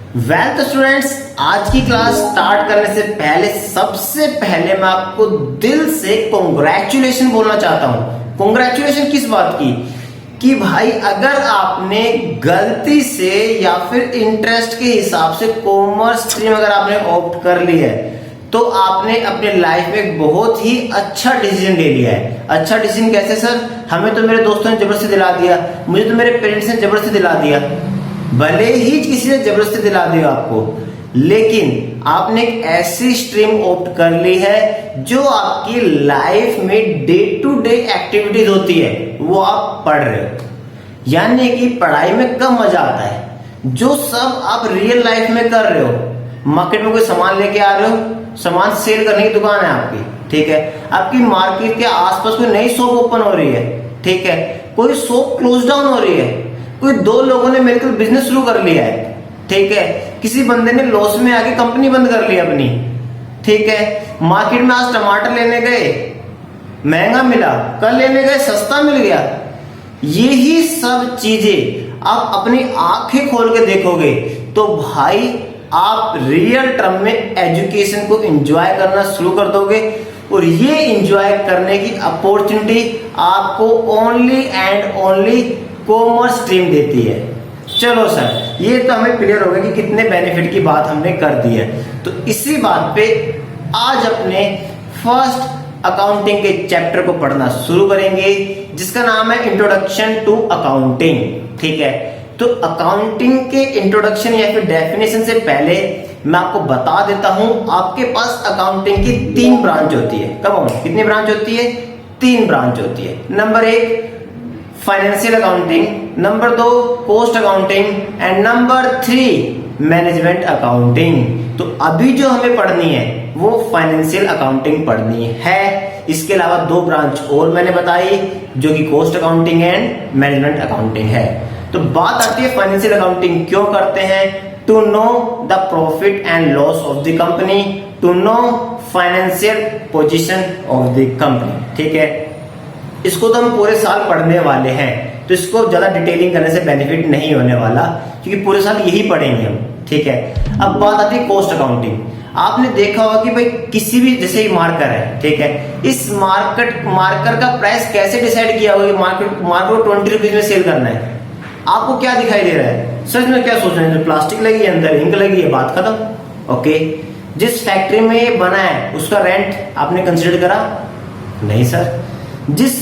Well students, आज की class start करने से पहले सबसे पहले मैं आपको दिल से कॉन्ग्रेचुलेशन बोलना चाहता हूं। कॉन्ग्रेचुलेशन किस बात की? कि भाई अगर आपने गलती से या फिर इंटरेस्ट के हिसाब से कॉमर्स स्ट्रीम अगर आपने ऑप्ट कर ली है तो आपने अपने लाइफ में एक बहुत ही अच्छा डिसीजन ले लिया है। अच्छा डिसीजन कैसे सर? हमें तो मेरे दोस्तों ने जबरदस्ती दिला दिया, मुझे तो मेरे पेरेंट्स ने जबरदस्ती दिला दिया। भले ही किसी ने जबरदस्ती दिला दिया आपको, लेकिन आपने एक ऐसी स्ट्रीम ऑप्ट कर ली है जो आपकी लाइफ में डे टू डे एक्टिविटीज होती है वो आप पढ़ रहे हो। यानी कि पढ़ाई में कब मजा आता है? जो सब आप रियल लाइफ में कर रहे हो। मार्केट में कोई सामान लेके आ रहे हो, सामान सेल करने की दुकान है आपकी, ठीक है। आपकी मार्केट के आसपास कोई नई शॉप ओपन हो रही है, ठीक है। कोई शॉप क्लोज डाउन हो रही है, कोई दो लोगों ने मिलकर बिजनेस शुरू कर लिया है, ठीक है। किसी बंदे ने लॉस में आके कंपनी बंद कर ली अपनी, ठीक है। मार्केट में आज टमाटर लेने गए, महंगा मिला, कल लेने गए सस्ता मिल गया। यही सब चीजें आप अपनी आंखें खोल के देखोगे तो भाई आप रियल टर्म में एजुकेशन को एंजॉय करना शुरू कर दोगे। और ये एंजॉय करने की अपॉर्चुनिटी आपको only and only commerce stream देती है। चलो सर, ये तो हमें क्लियर हो गया कि कितने बेनिफिट की बात हमने कर दी है। तो इसी बात पे आज अपने फर्स्ट अकाउंटिंग के चैप्टर को पढ़ना शुरू करेंगे, जिसका नाम है इंट्रोडक्शन टू अकाउंटिंग, ठीक है। तो अकाउंटिंग के इंट्रोडक्शन या फिर डेफिनेशन से पहले मैं आपको बता देता हूं, आपके पास अकाउंटिंग की 3 ब्रांच होती है। कब कितनी ब्रांच होती है? 3 ब्रांच होती है। Number 1 financial accounting, number 2 cost accounting and number 3 management accounting. तो अभी जो हमें पढ़नी है वो फाइनेंशियल अकाउंटिंग पढ़नी है। इसके अलावा 2 ब्रांच और मैंने बताई जो कि cost accounting and management accounting है। तो बात आती है फाइनेंशियल अकाउंटिंग क्यों करते हैं? To know the profit and loss of the company, to know financial position of the company, ठीक है। इसको तो हम पूरे साल पढ़ने वाले हैं, तो इसको ज्यादा डिटेलिंग करने से बेनिफिट नहीं होने वाला, क्योंकि पूरे साल यही पढ़ेंगे हम, ठीक है। अब बात आती है कॉस्ट अकाउंटिंग। आपने देखा होगा कि भाई किसी भी, जैसे ही मार्कर है, ठीक है, इस मार्कर का प्राइस कैसे डिसाइड किया होगा कि मार्कर को 20 रुपीज में सेल करना है। आपको क्या दिखाई दे रहा है? सच में क्या सोच रहे हैं? प्लास्टिक लगी है, अंदर इंक लगी है, बात खत्म। ओके, जिस फैक्ट्री में ये बना है उसका रेंट आपने कंसिडर करा? नहीं सर। जिस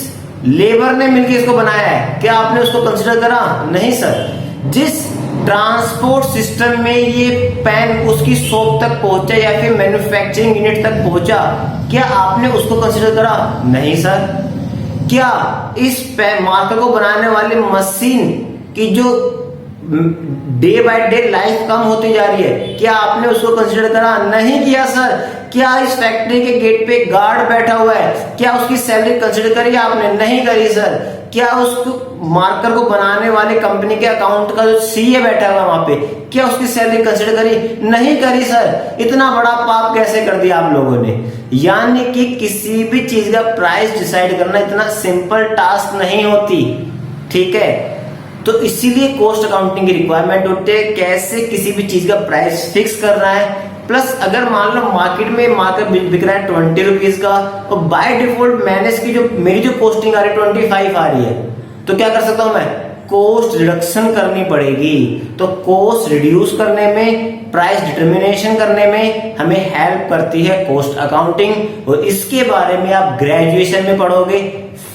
लेबर ने मिलकर इसको बनाया है, क्या आपने उसको कंसिडर करा? नहीं सर। जिस ट्रांसपोर्ट सिस्टम में ये पेन उसकी शॉप तक पहुंचा या फिर मैन्युफैक्चरिंग यूनिट तक पहुंचा, क्या आपने उसको कंसिडर करा? नहीं सर। क्या इस मार्कर को बनाने वाली मशीन की जो डे बाय डे लाइफ कम होती जा रही है, क्या आपने उसको कंसिडर करा? नहीं किया सर। क्या इस फैक्ट्री के गेट पे गार्ड बैठा हुआ है, क्या उसकी सैलरी कंसिडर करी आपने? नहीं करी सर। क्या उस मार्कर को बनाने वाले कंपनी के अकाउंट का जो सीए बैठा हुआ वहां पे, क्या उसकी सैलरी कंसिडर करी? नहीं करी सर। इतना बड़ा पाप कैसे कर दिया आप लोगों ने? यानी कि किसी भी चीज का प्राइस डिसाइड करना इतना सिंपल टास्क नहीं होती, ठीक है। तो इसीलिए कॉस्ट अकाउंटिंग की रिक्वायरमेंट होती है, कैसे किसी भी चीज का प्राइस फिक्स करना है। प्लस अगर मान लो मार्केट में मार्केट बिक रहा है 20 रुपीज का, और बाय डिफॉल्ट मैंने इसकी मेरी जो कॉस्टिंग आ रही है 25 आ रही है, तो क्या कर सकता हूं मैं? कॉस्ट रिडक्शन करनी पड़ेगी। तो कॉस्ट रिड्यूस करने में, प्राइस डिटर्मिनेशन करने में हमें हेल्प करती है कॉस्ट अकाउंटिंग, और इसके बारे में आप ग्रेजुएशन में पढ़ोगे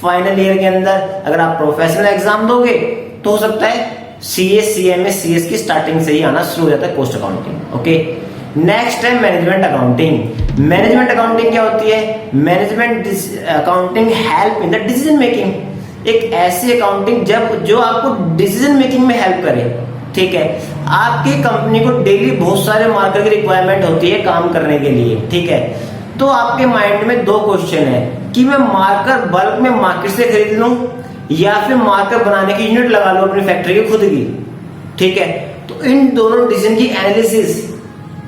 फाइनल ईयर के अंदर। अगर आप प्रोफेशनल एग्जाम दोगे तो हो सकता है सीएस, सीएमए, सीएस की स्टार्टिंग से ही आना शुरू हो जाता है कॉस्ट अकाउंटिंग। ओके, नेक्स्ट है मैनेजमेंट अकाउंटिंग। मैनेजमेंट अकाउंटिंग क्या होती है? Management accounting help in the decision making. एक ऐसी अकाउंटिंग जो आपको डिसीजन मेकिंग में हेल्प करे, ठीक है। आपकी कंपनी को डेली बहुत सारे मार्कर की रिक्वायरमेंट होती है काम करने के लिए, ठीक है। तो आपके माइंड में 2 क्वेश्चन है कि मैं मार्कर बल्क में मार्केट से खरीद लूं या फिर मार्कर बनाने की यूनिट लगा लो अपनी फैक्ट्री की खुद की, ठीक है। तो इन दोनों डिसीजन की एनालिसिस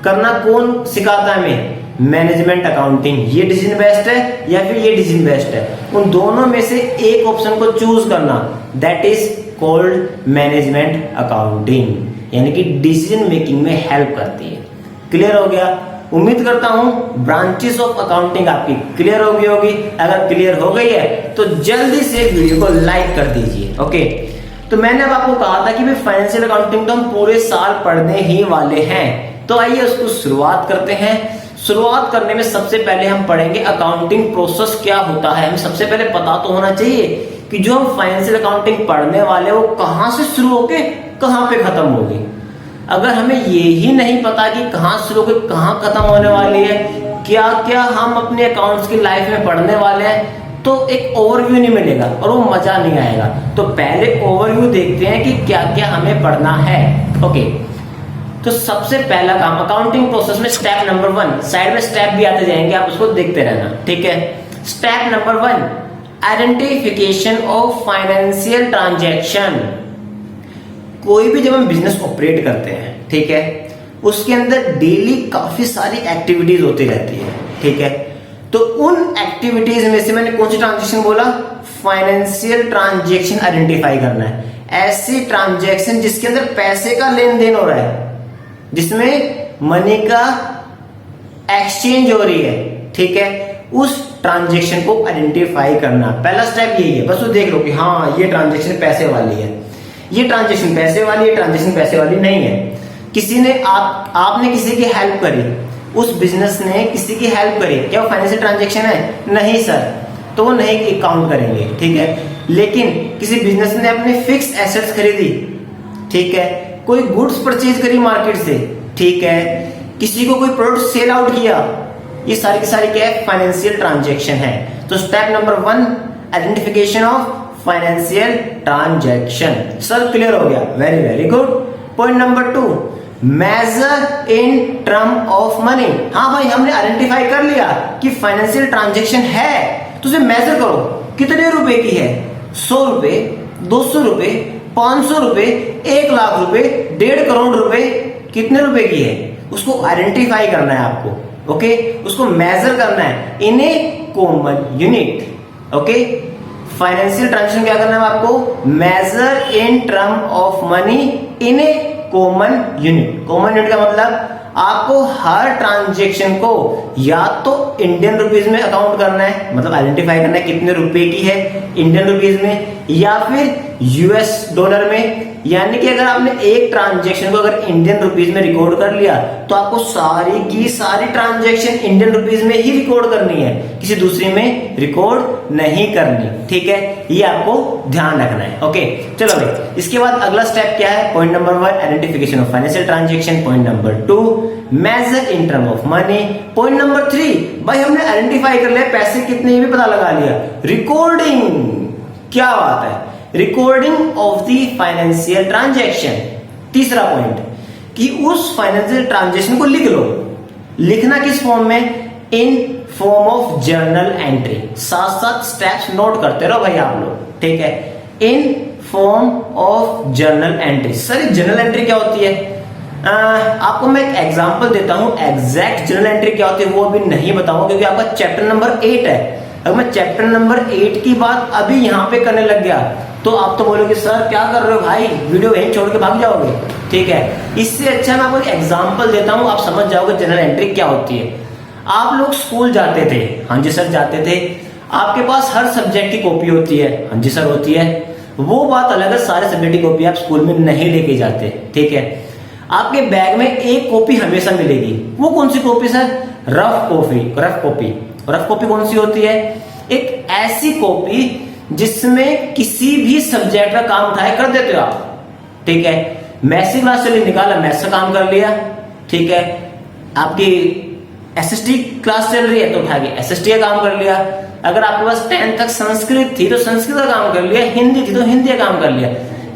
करना कौन सिखाता है हमें? Management accounting. ये डिसीजन बेस्ट है या फिर ये डिसीजन बेस्ट है, उन दोनों में से एक ऑप्शन को चूज करना, that is called management accounting. यानी कि डिसीजन मेकिंग में हेल्प करती है। क्लियर हो गया? उम्मीद करता हूं ब्रांचेस ऑफ अकाउंटिंग आपकी क्लियर हो गई होगी। अगर क्लियर हो गई है तो जल्दी से वीडियो को लाइक कर दीजिए। ओके, तो मैंने अब आपको कहा था कि भाई फाइनेंशियल अकाउंटिंग तो हम पूरे साल पढ़ने ही वाले हैं, तो आइए उसको शुरुआत करते हैं। शुरुआत करने में सबसे पहले हम पढ़ेंगे अकाउंटिंग प्रोसेस क्या होता है। हमें सबसे पहले पता तो होना चाहिए कि जो हम फाइनेंशियल अकाउंटिंग पढ़ने वाले वो कहां से शुरू होके कहां पे खत्म होगी। अगर हमें ये ही नहीं पता कि कहां शुरू होकर कहां खत्म होने वाली है, क्या क्या हम अपने अकाउंट्स की लाइफ में पढ़ने वाले हैं, तो एक ओवरव्यू नहीं मिलेगा और वो मजा नहीं आएगा। तो पहले ओवरव्यू देखते हैं कि क्या क्या हमें पढ़ना है। ओके, तो सबसे पहला काम अकाउंटिंग प्रोसेस में स्टेप नंबर 1, साइड में स्टेप भी आते जाएंगे, आप उसको देखते रहना, ठीक है। Step number 1, identification of financial transaction. कोई भी जब हम बिजनेस ऑपरेट करते हैं, ठीक है, उसके अंदर डेली काफी सारी एक्टिविटीज होती रहती है, ठीक है। तो उन एक्टिविटीज में से मैंने कौन सी ट्रांजैक्शन बोला? फाइनेंशियल ट्रांजैक्शन आइडेंटिफाई करना है। ऐसी ट्रांजैक्शन जिसके अंदर पैसे का लेन देन हो रहा है, जिसमें मनी का एक्सचेंज हो रही है, ठीक है, उस ट्रांजैक्शन को आइडेंटिफाई करना। पहला स्टेप यही है, बस वो देख लो कि हाँ ये ट्रांजैक्शन पैसे वाली है, ये ट्रांजैक्शन पैसे वाली है, ट्रांजैक्शन पैसे वाली नहीं है। किसी ने आपने किसी की हेल्प करी, उस बिजनेस ने किसी की हेल्प करी, क्या वो फाइनेंशियल ट्रांजैक्शन है? नहीं सर, तो वो नहीं काउंट करेंगे, ठीक है। लेकिन किसी बिजनेस ने अपने फिक्स एसेट्स खरीदी, ठीक है, कोई गुड्स परचेज करी मार्केट से, ठीक है, किसी को कोई प्रोडक्ट सेल आउट किया, ये सारी की सारी क्या है? फाइनेंशियल ट्रांजैक्शन है। तो step number 1, identification of financial transaction. Sir clear हो गया? Very very good. Point number 2, measure in term of money. हाँ भाई, हमने आइडेंटिफाई कर लिया कि फाइनेंशियल ट्रांजैक्शन है, तो उसे मेजर करो। कितने रुपए की है? 100 रुपए, 200 रुपए, 500 रुपए, 1 लाख रुपए, 1.5 करोड़ रुपए, कितने रुपए की है उसको आइडेंटिफाई करना है आपको। ओके, उसको मेजर करना है in a common unit. Okay, financial transaction क्या करना है आपको? Measure in term of money in a common unit. Common unit का मतलब आपको हर ट्रांजैक्शन को या तो इंडियन रुपीज में अकाउंट करना है, मतलब आइडेंटिफाई करना है कितने रुपए की है इंडियन रुपीज में, या फिर यूएस डॉलर में। यानी कि अगर आपने एक ट्रांजैक्शन को अगर इंडियन रुपीज में रिकॉर्ड कर लिया तो आपको सारी की सारी ट्रांजैक्शन इंडियन रुपीज में ही रिकॉर्ड करनी है, किसी दूसरी में रिकॉर्ड नहीं करनी, ठीक है। ये आपको ध्यान रखना है। ओके, चलो भाई, इसके बाद अगला स्टेप क्या है? Point number 1, identification of financial transaction. Point number 2, measure in term of money. Point number 3, भाई हमने आइडेंटिफाई कर लिया पैसे कितने, ये भी पता लगा लिया। रिकॉर्डिंग, क्या बात है, recording of the financial transaction. तीसरा पॉइंट कि उस फाइनेंशियल ट्रांजैक्शन को लिख लो। लिखना किस फॉर्म में? इन फॉर्म ऑफ जर्नल एंट्री। साथ साथ स्टेप्स नोट करते रहो भाई आप लोग, ठीक है। इन form of journal entry. Sir journal entry क्या होती है? आपको मैं एक एग्जांपल देता हूं। एग्जैक्ट जर्नल एंट्री क्या होती है वो अभी नहीं बताऊंगा, क्योंकि आपका चैप्टर नंबर 8 है। अगर मैं चैप्टर नंबर 8 की बात अभी यहाँ पे करने लग गया तो आप तो बोलोगे सर क्या कर रहे हो भाई, वीडियो यहीं छोड़ के भाग जाओगे, ठीक है। इससे अच्छा मैं आपको एक एग्जांपल देता हूं, आप समझ जाओगे जनरल एंट्री क्या होती है। आप लोग स्कूल जाते थे, हाँ जी सर जाते थे, आपके पास हर सब्जेक्ट की कॉपी होती है, हाँ जी सर होती है। वो बात अलग है, सारे सब्जेक्ट की कॉपी आप स्कूल में नहीं लेके जाते, ठीक है। आपके बैग में एक कॉपी हमेशा मिलेगी, वो कौन सी copy sir? Rough copy. Rough copy, rough copy कौन सी होती है? एक ऐसी कॉपी जिसमें किसी भी सब्जेक्ट का काम उठाए कर देते हो आप, ठीक है। मैथ्स की क्लास चली, निकाला मैथ्स का काम कर लिया, ठीक है। आपकी एसएसटी क्लास चल रही है तो उठा के एसएसटी का काम कर लिया। अगर आपके पास 10th तक संस्कृत थी तो संस्कृत का काम कर लिया, हिंदी थी तो हिंदी का काम कर लिया।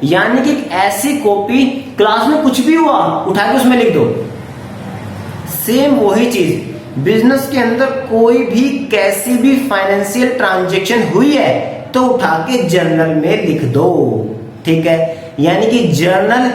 यानी कि ऐसी कॉपी क्लास में कुछ भी हुआ उठा के उसमें लिख दो। सेम वही चीज बिजनेस के अंदर कोई भी कैसी भी फाइनेंशियल ट्रांजैक्शन हुई है तो उठा के जर्नल में लिख दो, ठीक है। यानी कि journal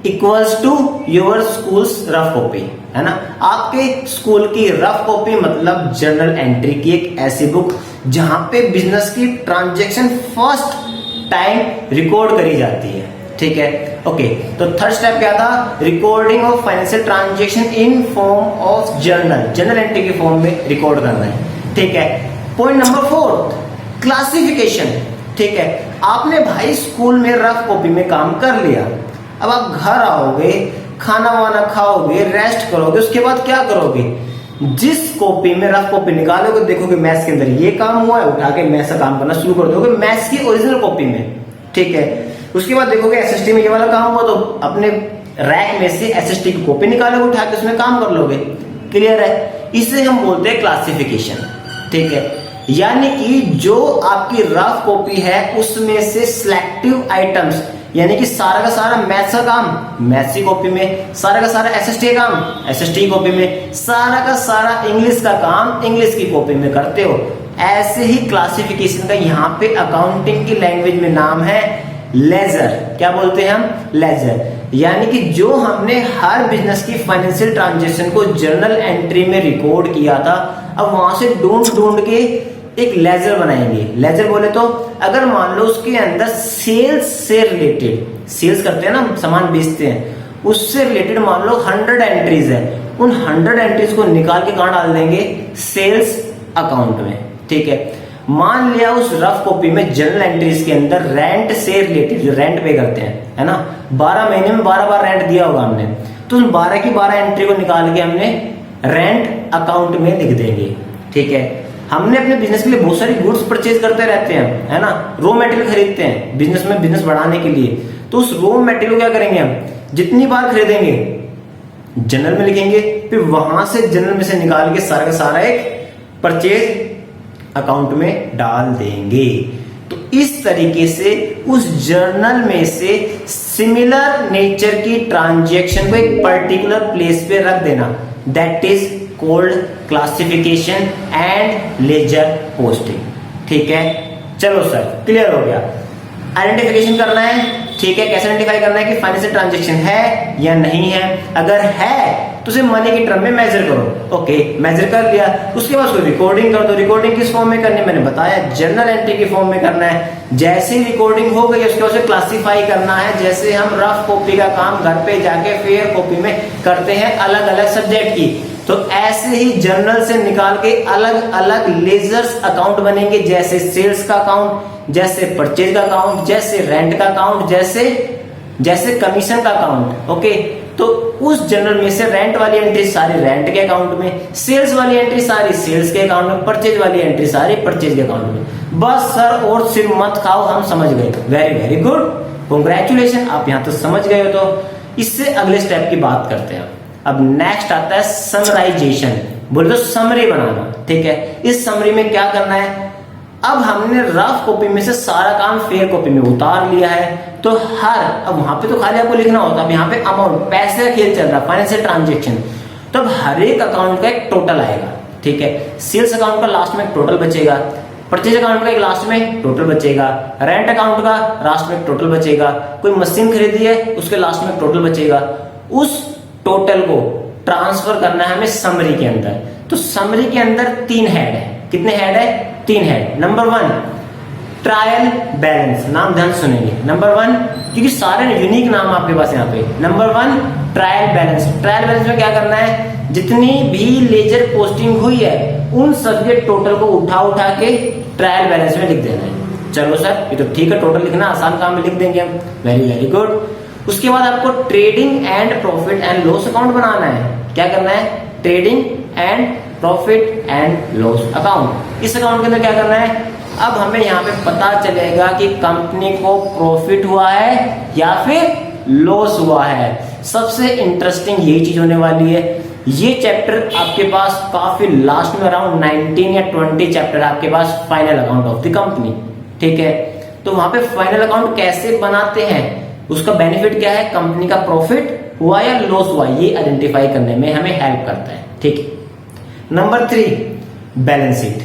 equals to your schools rough copy, है ना। आपके स्कूल की रफ कॉपी मतलब जर्नल एंट्री की एक ऐसी बुक जहां पे बिजनेस की ट्रांजैक्शन फर्स्ट टाइम रिकॉर्ड करी जाती है, ठीक है। ओके, तो थर्ड स्टेप क्या था? Recording of financial transaction in form of journal entry के फॉर्म में रिकॉर्ड करना है। ठीक है। Point number 4, classification. ठीक है, आपने भाई स्कूल में रफ कॉपी में काम कर लिया, अब आप घर आओगे, खाना वाना खाओगे, रेस्ट करोगे, उसके बाद क्या करोगे? जिस कॉपी में रफ कॉपी निकालोगे, देखोगे मैथ्स के अंदर ये काम हुआ है, उठा के मैथ्स का काम करना शुरू कर दोगे मैथ्स की ओरिजिनल कॉपी में। ठीक है, उसके बाद देखोगे एसएसटी में ये वाला काम हुआ, तो अपने रैक में से एसएसटी की कॉपी निकालोगे, उठा के उसमें काम कर लोगे। क्लियर है? इसे हम बोलते हैं क्लासिफिकेशन। ठीक है, यानी कि जो आपकी रफ कॉपी है उसमें से सिलेक्टिव आइटम्स, यानी कि सारा का सारा मैथ्स का काम मैथ्स की कॉपी में, सारा का सारा एसएसटी का काम एसएसटी की कॉपी में, सारा का सारा इंग्लिश का काम इंग्लिश की कॉपी में करते हो। ऐसे ही क्लासिफिकेशन का यहाँ पे अकाउंटिंग की लैंग्वेज में नाम है लेजर। क्या बोलते हैं हम? लेजर। यानी कि जो हमने हर बिजनेस की फाइनेंशियल ट्रांजेक्शन को जर्नल एंट्री में रिकॉर्ड किया था, अब वहां से ढूंढ के एक लेजर बनाएंगे। लेजर बोले तो अगर मान लो उसके अंदर सेल्स से रिलेटेड, सेल्स करते हैं ना, सामान बेचते हैं, उससे रिलेटेड मान लो 100 एंट्रीज है, उन 100 एंट्रीज को निकाल के कहां डाल देंगे? सेल्स अकाउंट में। ठीक है, मान लिया उस रफ कॉपी में जर्नल एंट्रीज के अंदर रेंट से रिलेटेड, जो रेंट पे करते हैं, है ना, 12 महीने में 12 बार रेंट दिया होगा हमने, तो उन 12 की 12 एंट्री को निकाल के हमने रेंट अकाउंट में लिख देंगे। ठीक है, हमने अपने बिजनेस के लिए बहुत सारी गुड्स परचेज करते रहते हैं, है ना, रॉ मटेरियल खरीदते हैं बिजनेस में, बिजनेस बढ़ाने के लिए, तो उस रॉ मटेरियल को क्या करेंगे हम? जितनी बार खरीदेंगे जनरल में लिखेंगे, फिर वहां से जनरल में से निकाल के सारा का सारा एक परचेज अकाउंट में डाल देंगे। तो इस तरीके से उस जर्नल में से सिमिलर नेचर की ट्रांजैक्शन को एक पर्टिकुलर प्लेस पे रख देना, that is cold classification and ledger posting. ठीक है, चलो सर क्लियर हो गया। आइडेंटिफिकेशन करना है। ठीक है, कैसे आइडेंटिफाई करना है कि फाइनेंशियल ट्रांजैक्शन है या नहीं है? अगर है तो उसे मनी की टर्म में मेजर करो। ओके, मेजर कर लिया, उसके बाद उसको रिकॉर्डिंग कर दो। रिकॉर्डिंग किस फॉर्म में करनी है मैंने बताया, जर्नल एंट्री की फॉर्म में करना है। जैसे ही रिकॉर्डिंग हो गई उसके बाद क्लासिफाई करना है, जैसे हम रफ कॉपी का काम घर पे जाके फेयर कॉपी में करते हैं अलग अलग सब्जेक्ट की, तो ऐसे ही जर्नल से निकाल के अलग अलग लेजर्स अकाउंट बनेंगे, जैसे सेल्स का अकाउंट, जैसे परचेज का अकाउंट, जैसे रेंट का अकाउंट, जैसे कमीशन का अकाउंट। ओके, तो उस जर्नल में से रेंट वाली एंट्री सारी रेंट के अकाउंट में, सेल्स वाली एंट्री सारी सेल्स के अकाउंट में, परचेज वाली एंट्री सारी परचेज के अकाउंट में। बस सर और सिर मत खाओ, हम समझ गए। वेरी वेरी गुड, कांग्रेचुलेशन, आप यहां तो समझ गए हो। तो इससे अगले स्टेप की बात करते हैं। अब नेक्स्ट आता है समराइजेशन, बोले तो समरी बनाना। ठीक है, इस समरी में क्या करना है? अब हमने रफ कॉपी में से सारा काम फेयर कॉपी में उतार लिया है, तो अब वहां पे तो खाली आपको लिखना होता है, अब यहाँ पे अमाउंट, पैसे का खेल चल रहा है, फाइनेंशियल ट्रांजेक्शन, तो अब हर एक अकाउंट का एक टोटल आएगा। ठीक है, सेल्स अकाउंट का लास्ट में एक टोटल बचेगा, परचेज अकाउंट का एक लास्ट में टोटल बचेगा, रेंट अकाउंट का लास्ट में एक टोटल बचेगा, कोई मशीन खरीदी है उसके लास्ट में एक टोटल बचेगा। उस टोटल को ट्रांसफर करना है हमें समरी के अंदर। तो समरी के अंदर 3 हेड है। कितने हेड है? 3 हेड। नंबर 1 ट्रायल बैलेंस, नाम ध्यान सुनेंगे। नंबर 1, क्योंकि सारे यूनिक नाम आपके पास यहाँ पे। Number 1 trial balance. Trial balance में क्या करना है? जितनी भी लेजर पोस्टिंग हुई है उन सब के टोटल को उठा के ट्रायल बैलेंस में लिख देना है। चलो सर ये तो ठीक है, टोटल लिखना आसान काम में लिख देंगे हम। Very very good. उसके बाद आपको trading and profit and loss account बनाना है। क्या करना है? Trading and profit and loss account. इस अकाउंट के अंदर क्या करना है? अब हमें यहाँ पे पता चलेगा कि कंपनी को प्रॉफिट हुआ है या फिर लॉस हुआ है। सबसे इंटरेस्टिंग यही चीज होने वाली है। ये चैप्टर आपके पास काफी लास्ट में अराउंड 19 या 20 चैप्टर आपके पास final account of the company. ठीक है, तो वहां पे फाइनल अकाउंट कैसे बनाते हैं, उसका बेनिफिट क्या है, कंपनी का प्रॉफिट हुआ या लॉस हुआ, ये आइडेंटिफाई करने में हमें हेल्प करता है। ठीक है। Number 3 balance sheet.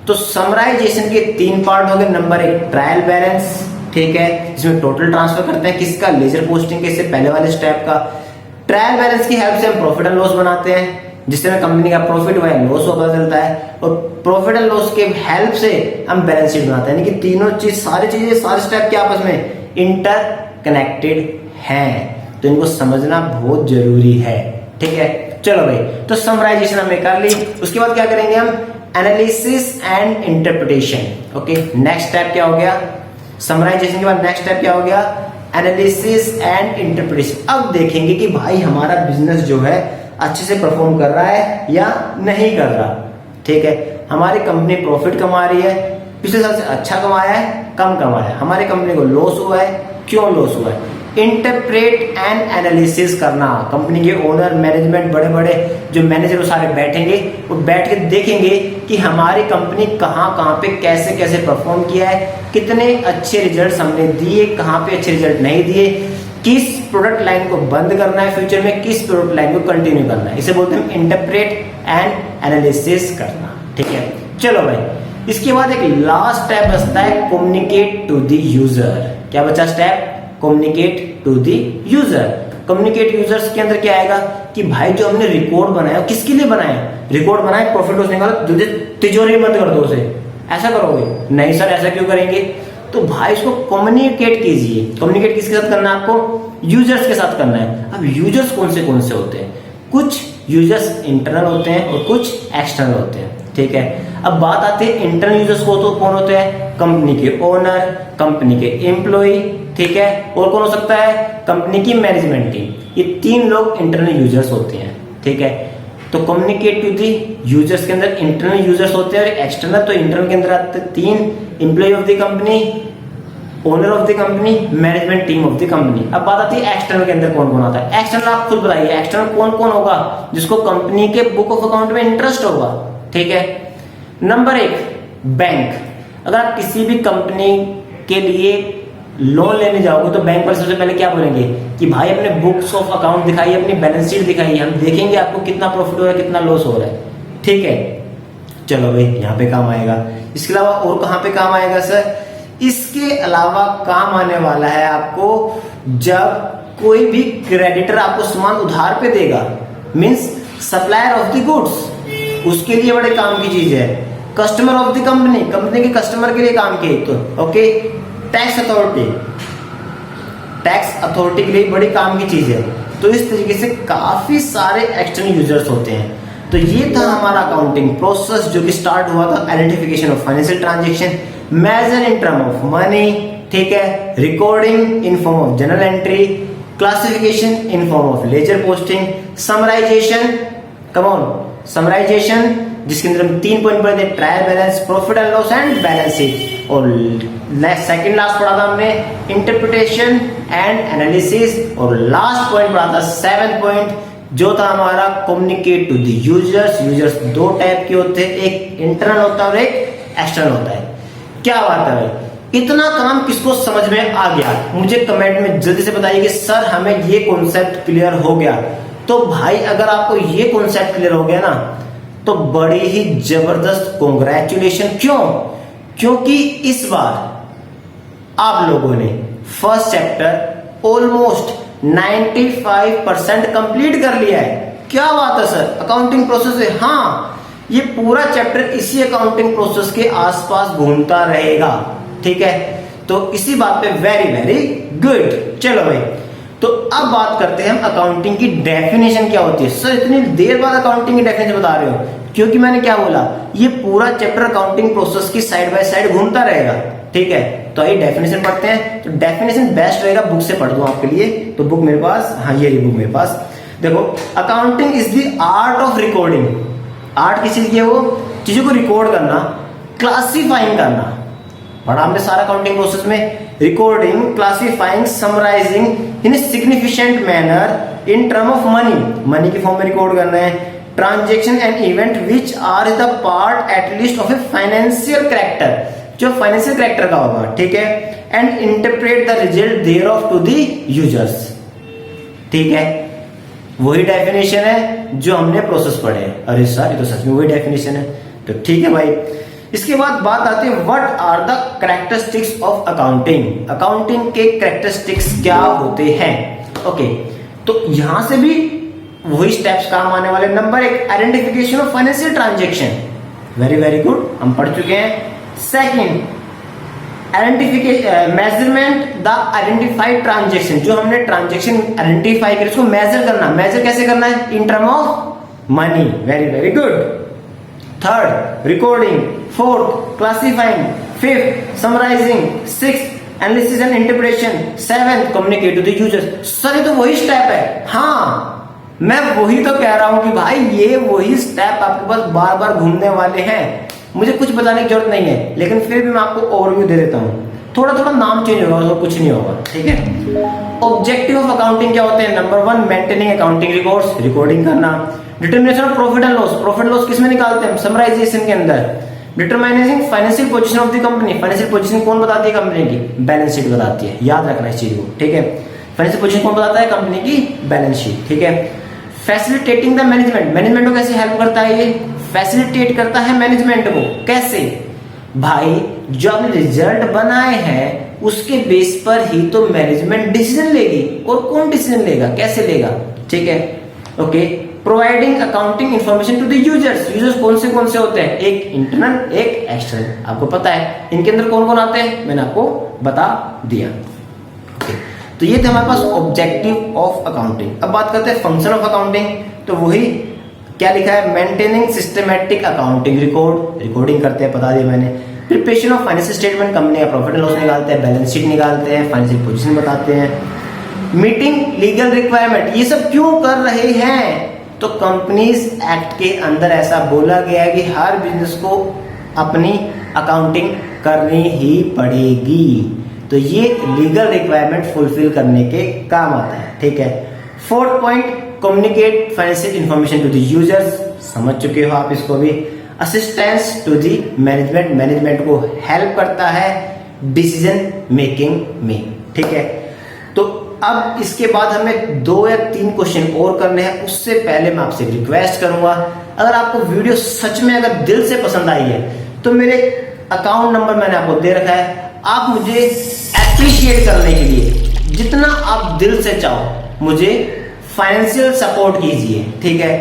तो समराइजेशन के 3 पार्ट हो गए। नंबर 1 ट्रायल बैलेंस, ठीक है, इसमें टोटल ट्रांसफर करते हैं किसका, लेजर पोस्टिंग के, इससे पहले वाले स्टेप का। ट्रायल बैलेंस की हेल्प से हम प्रॉफिट एंड लॉस बनाते हैं, जिससे हमें कंपनी का प्रॉफिट हुआ है लॉस पता चलता है, और प्रॉफिट एंड लॉस के हेल्प से हम बैलेंस शीट बनाते हैं। यानी कि तीनों चीज, सारी चीजें, सारे स्टेप के आपस में इंटर कनेक्टेड हैं, तो इनको समझना बहुत जरूरी है। ठीक है, चलो भाई, तो समराइजेशन हमने कर ली। उसके बाद क्या करेंगे हम? Analysis and interpretation. Okay, next step क्या हो गया? समराइजेशन के बाद नेक्स्ट स्टेप क्या हो गया? Analysis and interpretation. अब देखेंगे कि भाई हमारा बिजनेस जो है अच्छे से परफॉर्म कर रहा है या नहीं कर रहा। ठीक है, हमारी कंपनी प्रॉफिट कमा रही है, पिछले साल से अच्छा कमाया है, कम कमाया है, हमारी कंपनी को लॉस हुआ है, क्यों लॉस हुआ है? इंटरप्रेट एंड एनालिसिस करना। कंपनी के ओनर, मैनेजमेंट, बड़े बड़े जो मैनेजर वो सारे बैठेंगे, वो बैठ के देखेंगे कि हमारी कंपनी कहाँ कहाँ पे कैसे कैसे परफॉर्म किया है, कितने अच्छे रिजल्ट्स हमने दिए, कहाँ पे अच्छे रिजल्ट नहीं दिए, किस प्रोडक्ट लाइन को बंद करना है फ्यूचर में, किस प्रोडक्ट लाइन को कंटिन्यू करना है। इसे बोलते हैं इंटरप्रेट एंड एनालिसिस करना। ठीक है, चलो भाई, इसके बाद एक लास्ट स्टेप बचता है कम्युनिकेट टू द यूजर। क्या बचा step? Communicate to the user. Communicate users के अंदर क्या आएगा कि भाई जो हमने रिकॉर्ड बनाया किसके लिए बनाया? रिकॉर्ड बनाया प्रॉफिट लॉस निकालो, तिजोरी बंद कर दो उसे, ऐसा करोगे? नहीं सर, ऐसा क्यों करेंगे? तो भाई इसको कम्युनिकेट कीजिए। कम्युनिकेट किसके साथ करना है आपको? यूजर्स के साथ करना है। अब यूजर्स कौन से होते हैं? कुछ यूजर्स इंटरनल होते हैं और कुछ एक्सटर्नल होते हैं। ठीक है, अब बात आती है इंटरनल यूजर्स को, तो कौन होते हैं? कंपनी के ओनर, कंपनी के एम्प्लॉय, ठीक है, और कौन हो सकता है? कंपनी की मैनेजमेंट टीम। ये तीन लोग इंटरनल यूजर्स होते हैं। ठीक है, तो कम्युनिकेट टू दी यूजर्स के अंदर इंटरनल यूजर्स होते हैं और एक्सटर्नल। तो इंटरनल के अंदर आते हैं तीन: employ of the company, owner of the company, management team of the company. अब बात आती है एक्सटर्नल के अंदर कौन कौन आता है। एक्सटर्नल आप खुद बताइए, एक्सटर्नल कौन कौन होगा जिसको कंपनी के बुक ऑफ अकाउंट में इंटरेस्ट होगा। ठीक है, नंबर 1 बैंक। अगर आप किसी भी कंपनी के लिए लोन लेने जाओगे तो बैंक पर सबसे पहले क्या बोलेंगे कि भाई अपने बुक्स ऑफ अकाउंट दिखाइए, अपनी बैलेंस शीट दिखाइए, हम देखेंगे आपको कितना प्रॉफिट हो रहा है, कितना लॉस हो रहा है। ठीक है, चलो भाई, यहाँ पे काम आएगा। इसके अलावा और कहाँ पे काम आएगा सर? इसके अलावा काम आने वाला है आपको जब कोई भी क्रेडिटर आपको सामान उधार पे देगा, means supplier of the goods, उसके लिए बड़े काम की चीज है। Customer of the company, company के कस्टमर के लिए काम की। तो okay, tax authority, tax authority के लिए बड़ी काम की चीज है। तो इस तरीके से काफी सारे एक्सटर्नल यूजर्स होते हैं। तो ये था हमारा अकाउंटिंग प्रोसेस जो कि स्टार्ट हुआ था identification of financial transaction, measure in term of money, ठीक है, recording in form of journal entry, classification in form of ledger posting, summarisation, come on, summarisation जिसके अंदर हम 3 पॉइंट पढ़े थे: trial balance, profit and loss and balance sheet, और second last पढ़ा था हमने इंटरप्रिटेशन एंड एनालिसिस, और लास्ट पॉइंट पढ़ा था 7th पॉइंट जो था हमारा communicate to the users. Users दो टाइप के होते हैं, एक इंटरनल होता है और एक एक्सटर्नल होता है। क्या बात है भाई, इतना काम किसको समझ में आ गया? मुझे कमेंट में जल्दी से बताइए कि सर हमें ये कॉन्सेप्ट क्लियर हो गया। तो भाई अगर आपको ये कॉन्सेप्ट क्लियर हो गया ना तो बड़ी ही जबरदस्त कॉन्ग्रेचुलेशन। क्यों? क्योंकि इस बार आप लोगों ने फर्स्ट चैप्टर ऑलमोस्ट 95% कंप्लीट कर लिया है। क्या बात है सर, अकाउंटिंग प्रोसेस है। हाँ, ये पूरा चैप्टर इसी अकाउंटिंग प्रोसेस के आसपास घूमता रहेगा। ठीक है, तो इसी बात पे वेरी वेरी गुड। चलो भाई, तो अब बात करते हैं हम अकाउंटिंग की डेफिनेशन क्या होती है। सर इतनी देर बाद अकाउंटिंग की डेफिनेशन बता रहे हो, क्योंकि मैंने क्या बोला, ये पूरा चैप्टर अकाउंटिंग प्रोसेस की साइड बाय साइड घूमता रहेगा। ठीक है, तो आइए डेफिनेशन पढ़ते हैं। तो डेफिनेशन बेस्ट रहेगा बुक से पढ़ दूं आपके लिए। तो बुक मेरे पास, हाँ ये रही बुक मेरे पास। देखो, accounting is the art of recording. Art किस चीज की है? वो चीजों को रिकॉर्ड करना, क्लासिफाइंग करना। पढ़ा हमने सारा अकाउंटिंग प्रोसेस में, recording, classifying, summarising in a significant manner in term of money, money की फॉर्म में रिकॉर्ड करना है, transaction and event which are the part at least of a financial character, जो फाइनेंशियल कैरेक्टर का होगा। ठीक है, and interpret the result thereof to the users. ठीक है, वही डेफिनेशन है जो हमने प्रोसेस पढ़े हैं। अरे सर ये तो सच में वही डेफिनेशन है। तो ठीक है भाई, इसके बाद बात आती है what are the characteristics of accounting. Accounting के कैरेक्टरिस्टिक्स क्या होते हैं? ओके, तो यहां से भी वही स्टेप्स काम आने वाले। Number 1, identification of financial transaction. Very very good, हम पढ़ चुके हैं। Second, identification, measurement the identified transaction, जो हमने ट्रांजेक्शन आइडेंटिफाई करी उसको मेजर करना। मेजर कैसे करना है? In term of money. Very very good. Third, recording. Fourth, classifying. Fifth, summarising. Sixth, analysis and interpretation. Seventh, communicate to the users. Sir ये तो वही स्टेप है। हाँ, मैं वही तो कह रहा हूं कि भाई ये वही स्टेप आपके पास बार बार घूमने वाले हैं। मुझे कुछ बताने की जरूरत नहीं है, लेकिन फिर भी मैं आपको ओवरव्यू दे देता हूं। थोड़ा थोड़ा नाम चेंज होगा, उसको कुछ नहीं होगा, ठीक है। ऑब्जेक्टिव ऑफ अकाउंटिंग क्या होते हैं? Number 1, maintaining accounting records, recording करना। Determination of profit and loss, profit loss किस में निकालते हैं? समराइजेशन के अंदर। Determining financial position of the company, financial position कौन बताती है कंपनी की? बैलेंस शीट बताती है, याद रखना इस चीज को, ठीक है। फाइनेंशियल पोजीशन कौन बताता है? कंपनी की बैलेंस शीट, ठीक है। फैसिलिटेटिंग द मैनेजमेंट, मैनेजमेंट को कैसे हेल्प करता है? ये फैसिलिटेट करता है मैनेजमेंट को। कैसे? भाई जो आपने रिजल्ट बनाए हैं उसके बेस पर ही तो मैनेजमेंट डिसीजन लेगी, और कौन डिसीजन लेगा, कैसे लेगा, ठीक है। Okay, providing accounting information to the users, users कौन से होते हैं? एक इंटरनल, एक एक्सटर्नल, आपको पता है। इनके अंदर कौन कौन आते हैं मैंने आपको बता दिया। तो ये थे हमारे पास ऑब्जेक्टिव ऑफ अकाउंटिंग। अब बात करते हैं फंक्शन ऑफ अकाउंटिंग। तो वही क्या लिखा है? Maintaining systematic accounting record, recording करते हैं, बता दिया मैंने। Preparation of financial statement, company का प्रॉफिट एंड लॉस निकालते हैं, बैलेंस शीट निकालते हैं, फाइनेंशियल पोजीशन बताते हैं। मीटिंग लीगल रिक्वायरमेंट, ये सब क्यों कर रहे हैं? तो कंपनीज एक्ट के अंदर ऐसा बोला गया है कि हर बिजनेस को अपनी अकाउंटिंग करनी ही पड़ेगी, तो ये लीगल रिक्वायरमेंट फुलफिल करने के काम आता है, ठीक है। Fourth point, communicate financial information to the users, समझ चुके हो आप इसको भी। Assistance to the management, management को हेल्प करता है डिसीजन मेकिंग में, ठीक है। तो अब इसके बाद हमें 2 या 3 क्वेश्चन और करने हैं। उससे पहले मैं आपसे रिक्वेस्ट करूंगा, अगर आपको वीडियो सच में अगर दिल से पसंद आई है तो मेरे अकाउंट नंबर मैंने आपको दे रखा है, आप मुझे एप्रिशिएट करने के लिए जितना आप दिल से चाहो मुझे फाइनेंशियल सपोर्ट कीजिए, ठीक है।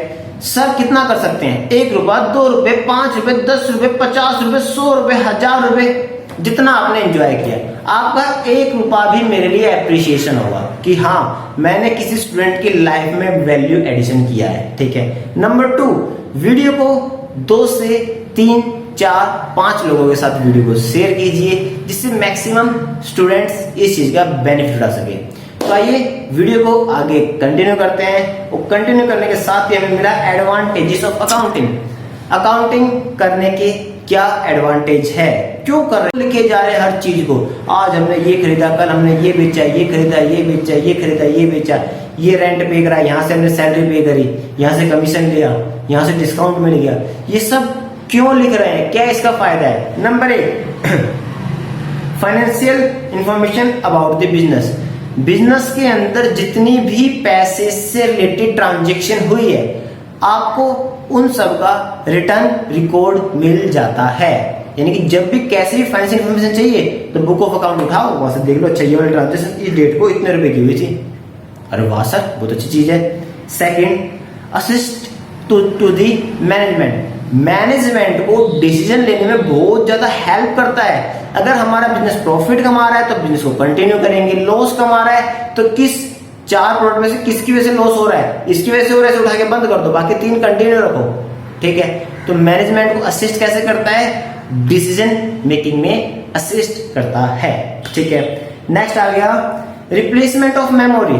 सर कितना कर सकते हैं? 1 रुपया, 2 रुपए, 5 रुपए, 10 रुपए, 50 रुपए, 100 रुपए, 1000 रुपए, जितना आपने एंजॉय किया। आपका 1 रुपया भी मेरे लिए एप्रिसिएशन होगा कि हाँ मैंने किसी स्टूडेंट की लाइफ में वैल्यू एडिशन किया है, ठीक है। नंबर 2, वीडियो को 2 से 3, 4, 5 लोगों के साथ वीडियो को शेयर कीजिए, जिससे मैक्सिमम स्टूडेंट्स इस चीज का बेनिफिट उठा सके। तो आइए वीडियो को आगे कंटिन्यू करते हैं, और कंटिन्यू करने के साथ ही हमें मिला एडवांटेजेस ऑफ अकाउंटिंग। अकाउंटिंग करने के क्या एडवांटेज है, क्यों कर रहे, लिखे जा रहे हर चीज को। आज हमने ये खरीदा, कल हमने ये बेचा, ये खरीदा, ये बेचा, ये खरीदा, ये बेचा, ये रेंट पे करा, यहाँ से हमने सैलरी पे करी, यहाँ से कमीशन लिया, यहाँ से डिस्काउंट मिल गया। ये सब क्यों लिख रहे हैं, क्या इसका फायदा है? Number 1, financial information about the business. Business के अंदर जितनी भी पैसे से रिलेटेड ट्रांजेक्शन हुई है, आपको उन सब का रिटर्न रिकॉर्ड मिल जाता है। यानी कि जब भी कैसे भी फाइनेंशियल इंफॉर्मेशन चाहिए तो बुक ऑफ अकाउंट उठाओ, वहां से देख लो, अच्छा ये वाली ट्रांजेक्शन इस डेट को इतने रुपए की हुई थी। अरे वाह सर, बहुत अच्छी चीज है। Second, assist to the management, management को डिसीजन लेने में बहुत ज्यादा हेल्प करता है। अगर हमारा बिजनेस प्रॉफिट कमा रहा है तो बिजनेस को कंटिन्यू करेंगे, लॉस कमा रहा है तो किस 4 प्रोडक्ट में से किसकी वजह से लॉस हो रहा है, इसकी वजह से हो रहा है, उठा के बंद कर दो, बाकी 3 कंटिन्यू रखो, ठीक है। तो मैनेजमेंट को असिस्ट कैसे करता है? डिसीजन मेकिंग में असिस्ट करता है, ठीक है। नेक्स्ट आ गया रिप्लेसमेंट ऑफ मेमोरी।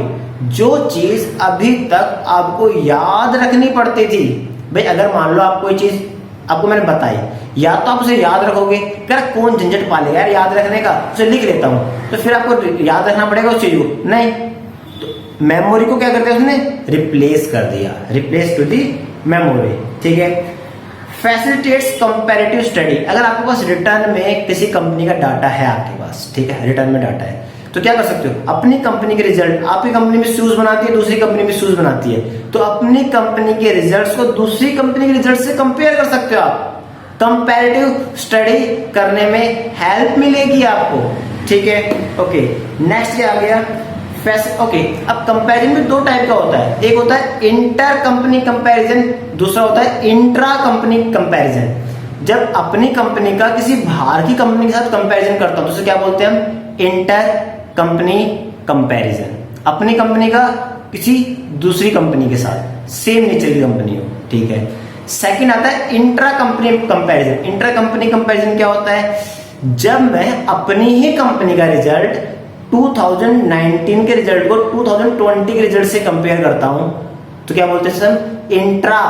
जो चीज अभी तक आपको याद रखनी पड़ती थी, भाई अगर मान लो आप कोई चीज आपको मैंने बताई, या तो आप उसे याद रखोगे, यार कौन झंझट पालेगा यार याद रखने का, उसे लिख लेता हूं, तो फिर आपको याद रखना पड़ेगा उस चीज को, नहीं। तो मेमोरी को क्या करते हैं उसने? रिप्लेस कर दिया, रिप्लेस टू दी मेमोरी, ठीक है। Facilitates comparative study. अगर आपके पास रिटर्न में किसी कंपनी का डाटा है आपके पास, ठीक है, रिटर्न में डाटा है, तो क्या कर सकते हो? अपनी कंपनी के रिजल्ट, आपकी कंपनी में शूज बनाती है, दूसरी कंपनी में शूज बनाती है, तो अपनी कंपनी के रिजल्ट्स को दूसरी कंपनी के रिजल्ट से कंपेयर कर सकते हो आप। कंपैरेटिव स्टडी करने में हेल्प मिलेगी आपको, ठीक है। ओके, नेक्स्ट क्या आ गया? ओके, अब कंपैरिजन में 2 टाइप का होता है, एक होता है इंटर कंपनी कंपैरिजन, दूसरा होता है इंट्रा कंपनी कंपैरिजन। जब अपनी कंपनी का किसी बाहर की कंपनी के साथ कंपैरिजन करता हूं तो उसे क्या बोलते हैं हम, इंटर कंपनी कंपैरिजन। अपनी कंपनी का किसी दूसरी कंपनी के साथ, सेम नेचर की कंपनी हो, ठीक है। सेकंड आता है intra company comparison. Intra company comparison क्या होता है, जब मैं अपनी ही कंपनी का रिजल्ट 2019 के रिजल्ट को 2020 के रिजल्ट से कंपेयर करता हूं तो क्या बोलते हैं सर, इंट्रा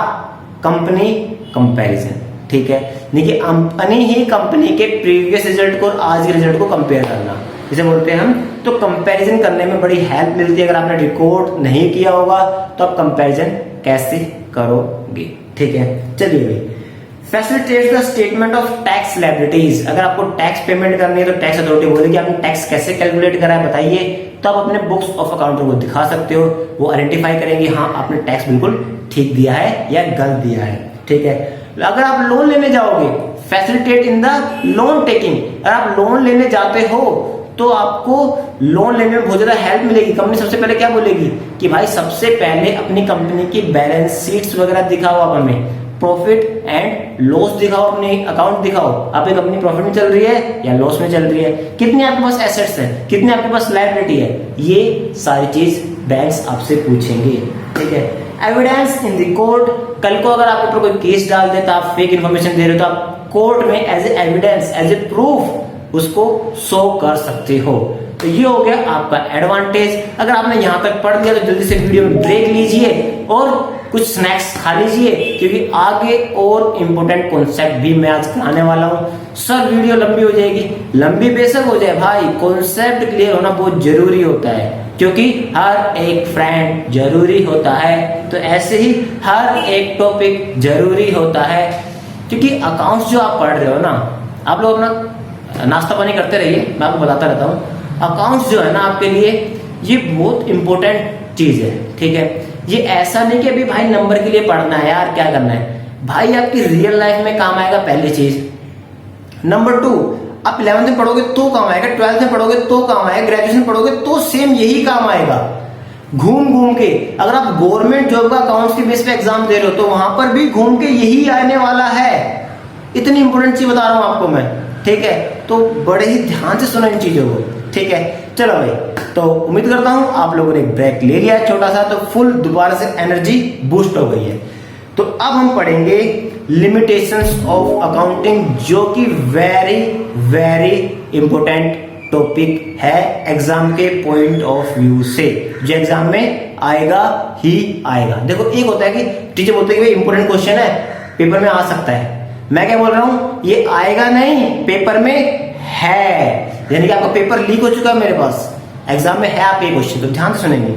कंपनी कंपैरिजन, ठीक है। देखिए अपनी ही कंपनी के प्रीवियस रिजल्ट को और आज के रिजल्ट को कंपेयर करना, इसे बोलते हैं हम। तो कंपैरिजन करने में बड़ी हेल्प मिलती है। अगर आपने रिकॉर्ड नहीं किया होगा तो आप कंपैरिजन कैसे करोगे, ठीक है। चलिए भाई, facilitate the statement of tax liabilities. अगर आपको टैक्स पेमेंट करनी है तो टैक्स अथॉरिटी बोलेगी आपने टैक्स कैसे कैलकुलेट करा है बताइए, तो आप अपने बुक्स ऑफ अकाउंटिंग को दिखा सकते हो, वो आइडेंटिफाई करेंगे हाँ आपने टैक्स बिल्कुल ठीक दिया है या गलत दिया है, ठीक है। अगर आप लोन लेने जाओगे, facilitate in the loan taking. अगर आप लोन लेने जाते हो तो आपको लोन लेने में बहुत ज्यादा हेल्प मिलेगी। कंपनी सबसे पहले क्या बोलेगी कि भाई सबसे पहले अपनी कंपनी की बैलेंस शीट्स वगैरह दिखाओ, आप हमें प्रॉफिट एंड लॉस दिखाओ, अपने अकाउंट दिखाओ, आपकी कंपनी प्रॉफिट में चल रही है या लॉस में चल रही है, कितने आपके पास एसेट्स है, कितने आपके पास लायबिलिटी है, ये सारी चीज बैंक्स आपसे पूछेंगे, ठीक है। Evidence in the court. कल को अगर आपके ऊपर कोई केस डाल देता, आप फेक इन्फॉर्मेशन दे रहे हो तो आप कोर्ट में as a evidence, as a proof उसको शो कर सकते हो। तो ये हो गया आपका एडवांटेज। अगर आपने यहां तक पढ़ लिया तो जल्दी से वीडियो में ब्रेक लीजिए और कुछ स्नैक्स खा लीजिए, क्योंकि आगे और इंपॉर्टेंट कॉन्सेप्ट भी मैं आज कराने वाला हूं। सर वीडियो लंबी हो जाएगी, लंबी बेशक हो जाए भाई, कॉन्सेप्ट क्लियर होना बहुत जरूरी होता है, क्योंकि हर एक फ्रेंड जरूरी होता है। तो ऐसे ही हर एक टॉपिक जरूरी होता है, क्योंकि अकाउंट्स जो आप पढ़ रहे हो ना, आप लोग अपना नाश्ता पानी करते रहिए, मैं आपको बताता रहता हूँ। अकाउंट्स जो है ना आपके लिए ये बहुत इंपॉर्टेंट चीज है, ठीक है। ये ऐसा नहीं कि अभी भाई नंबर के लिए पढ़ना है यार, क्या करना है भाई, आपकी रियल लाइफ में काम आएगा पहली चीज। नंबर 2, आप 11th में पढ़ोगे तो काम आएगा, 12th में पढ़ोगे तो काम आएगा, ग्रेजुएशन पढ़ोगे तो सेम यही काम आएगा। घूम घूम के अगर आप गवर्नमेंट जॉब का अकाउंट्स के बेस पे एग्जाम दे रहे हो तो वहां पर भी घूम के यही आने वाला है। इतनी इंपॉर्टेंट चीज बता रहा हूं आपको मैं, ठीक है। तो बड़े ही ध्यान से सुनो इन चीजों को, ठीक है। चलो भाई, तो उम्मीद करता हूं आप लोगों ने एक ब्रेक ले लिया है छोटा सा, तो फुल दोबारा से एनर्जी बूस्ट हो गई है। तो अब हम पढ़ेंगे लिमिटेशंस ऑफ अकाउंटिंग, जो कि वेरी वेरी इंपॉर्टेंट टॉपिक है एग्जाम के पॉइंट ऑफ व्यू से, जो एग्जाम में आएगा ही आएगा। देखो एक होता है कि टीचर बोलते हैं कि भाई इंपॉर्टेंट क्वेश्चन है, पेपर में आ सकता है। मैं क्या बोल रहा हूं, ये आएगा नहीं, पेपर में है, यानी कि आपका पेपर लीक हो चुका है मेरे पास, एग्जाम में है आपके क्वेश्चन, तो ध्यान से सुनेंगे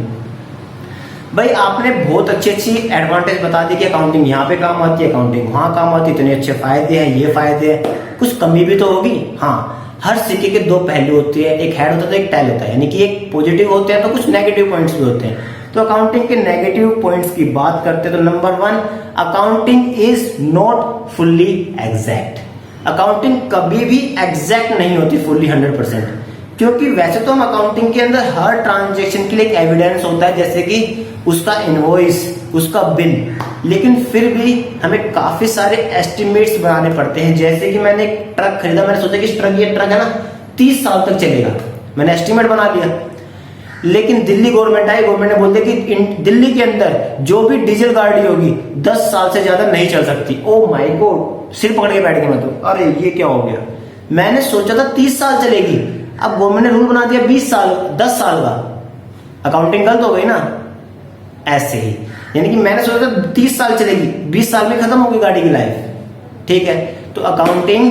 भाई। आपने बहुत अच्छी अच्छी एडवांटेज बता दी कि अकाउंटिंग यहाँ पे काम आती है, अकाउंटिंग वहां काम आती है, इतने अच्छे फायदे हैं, ये फायदे हैं, कुछ कमी भी तो होगी। हाँ, हर सिक्के के दो पहलू होते हैं, एक हेड होता है तो एक टेल होता है, यानी कि एक पॉजिटिव होते हैं तो कुछ नेगेटिव पॉइंट्स भी होते हैं। तो अकाउंटिंग के नेगेटिव पॉइंट्स की बात करते हैं तो number 1, accounting is not fully exact. Accounting कभी भी एग्जैक्ट नहीं होती फुल्ली 100%, क्योंकि वैसे तो हम अकाउंटिंग के अंदर हर ट्रांजैक्शन के लिए एक एविडेंस होता है, जैसे कि उसका इनवॉइस, उसका बिल, लेकिन फिर भी हमें काफी सारे एस्टिमेट्स बनाने पड़ते हैं। जैसे कि मैंने एक ट्रक खरीदा, मैंने सोचा कि ये ट्रक है ना 30 साल तक चलेगा, मैंने एस्टिमेट बना लिया, लेकिन दिल्ली गवर्नमेंट आई, गवर्नमेंट ने बोल दिया कि दिल्ली के अंदर जो भी डीजल गाड़ी होगी 10 साल से ज्यादा नहीं चल सकती। ओ माय गॉड, सिर पकड़ के बैठ गया मैं तो, अरे ये क्या हो गया, मैंने सोचा था 30 साल चलेगी, अब गवर्नमेंट ने रूल बना दिया 20 साल, 10 साल का, अकाउंटिंग गलत हो गई ना। ऐसे ही यानी कि मैंने सोचा था 30 साल चलेगी, 20 साल में खत्म होगी गाड़ी की लाइफ, ठीक है। तो accounting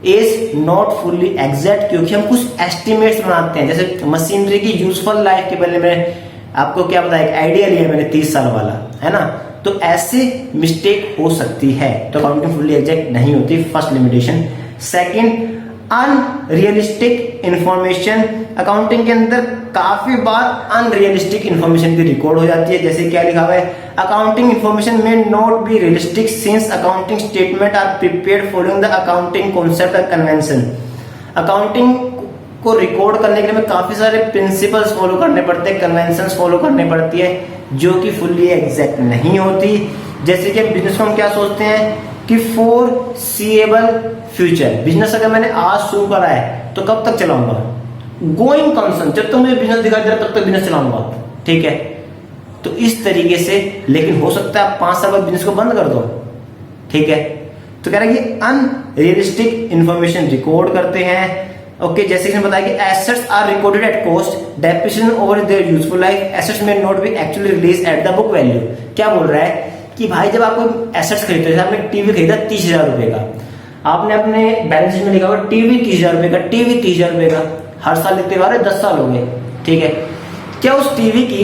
is not fully exact, क्योंकि हम कुछ एस्टिमेट्स बनाते हैं, जैसे मशीनरी की यूजफुल लाइफ के बारे में आपको क्या पता, एक आइडिया लिया मैंने 30 साल वाला, है ना। तो ऐसे मिस्टेक हो सकती है, तो अकाउंटिंग फुल्ली एग्जैक्ट नहीं होती, first limitation. Second, unrealistic information. Accounting के अंदर काफी बार अनरियलिस्टिक इंफॉर्मेशन भी रिकॉर्ड हो जाती है, जैसे क्या लिखा हुआ है, अकाउंटिंग इंफॉर्मेशन में not be realistic since accounting statement are prepared following the accounting concept and convention. Accounting को रिकॉर्ड करने के लिए हमें काफी सारे प्रिंसिपल्स फॉलो करने पड़ते हैं, कन्वेंशंस फॉलो करनी पड़ती है, जो कि फुल्ली एग्जैक्ट नहीं होती। जैसे कि बिजनेस में हम क्या सोचते हैं कि फोरसीएबल फ्यूचर, बिजनेस अगर मैंने आज शुरू करा है तो कब तक चलाऊंगा, गोइंग कंसर्न, जब तक मुझे बिजनेस दिखाई दे रहा तब तक बिजनेस चलाऊंगा, ठीक है। तो इस तरीके से, लेकिन हो सकता है आप 5 साल बाद बिजनेस को बंद कर दो, ठीक है। तो कह रहा है कि अनरियलिस्टिक इंफॉर्मेशन रिकॉर्ड करते हैं, ओके। जैसे कि मैंने बताया कि assets are recorded at cost, depreciation over their useful life, assets may not be actually release at the book value. क्या बोल रहा है कि भाई जब आप कोई एसेट्स खरीदते हो, जैसे आपने टीवी खरीदा 30,000 रुपए का, आपने अपने बैलेंस शीट में लिखा होगा टीवी 30,000 रुपए का, टीवी 30,000 रुपए का, हर साल लिखते हुए 10 साल हो गए, ठीक है। क्या उस टीवी की